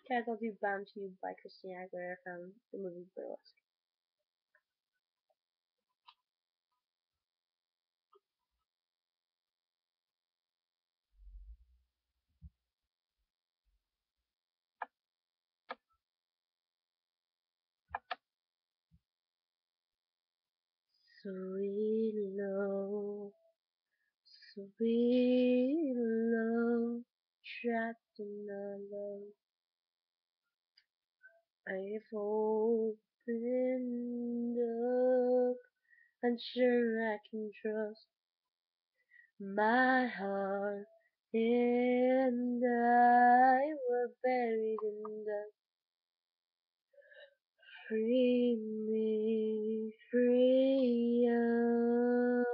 Guys, I'll do Bound to You by Christina Aguilera from the movie Burlesque. Sweet love, sweet love, trapped in our love. I've opened up, unsure I can trust my heart, and I were buried in dust. Free me, free up.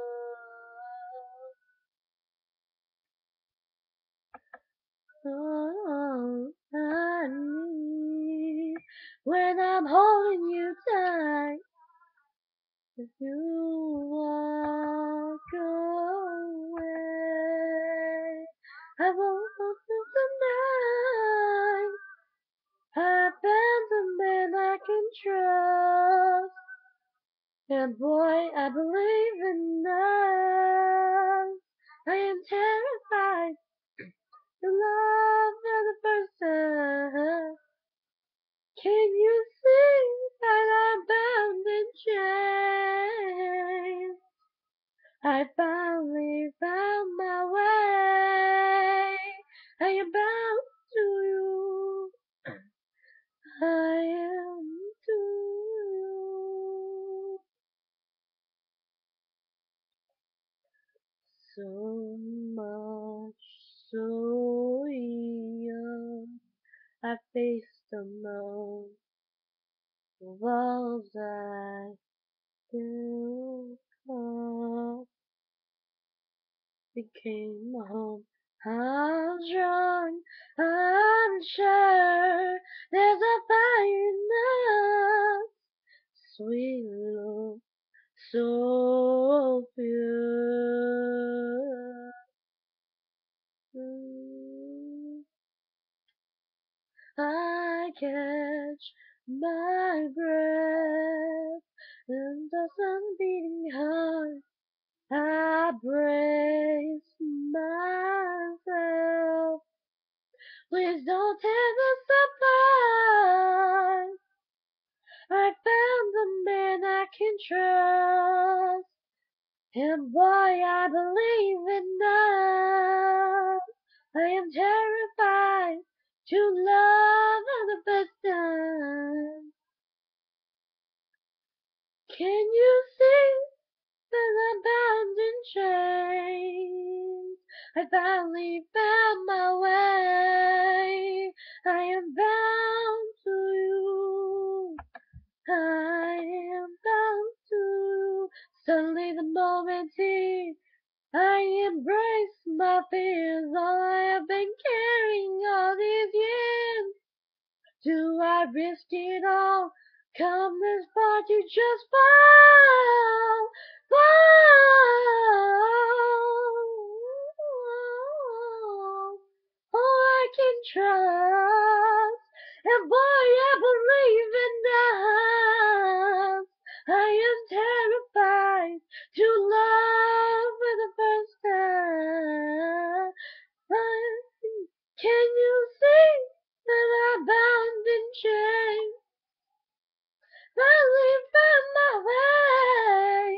Oh, I need when I'm holding you tight. If you walk away, I won't listen tonight. I found a man I can trust, and boy, I believe in us. I am terrified to love for the first time. Can you see that I'm bound in chains? I finally found my way. I am bound to you. I am to you. So much, so young. I faced the most walls I built up. Became a home. I'm strong, I'm sure there's a fire in us. Sweet love, so pure. I catch my breath in the sun beating hard. I brace myself. Please don't tear us apart. I found a man I can trust, and boy, I believe in us. I am terrified to love for the first time. Can you see that I'm bound in chains? I finally found my way. I am bound to you. I am bound to you. Suddenly the moment here, I embrace my fears. All I have been carrying all these years. Do I risk it all? Come this far to just fall, fall. Oh, I can trust, and boy, I believe in us. I am terrified to love for the first time. Can you see that I'm bound in chains? Finally found my way.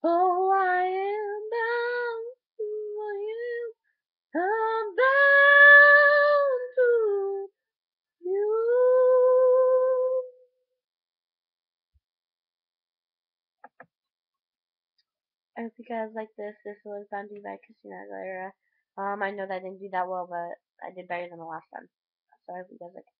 Oh, I am bound to you. I'm bound to you. I hope you guys like this. This was Bound to You by Christina Aguilera. I know that I didn't do that well, but I did better than the last time. So I hope you guys like it.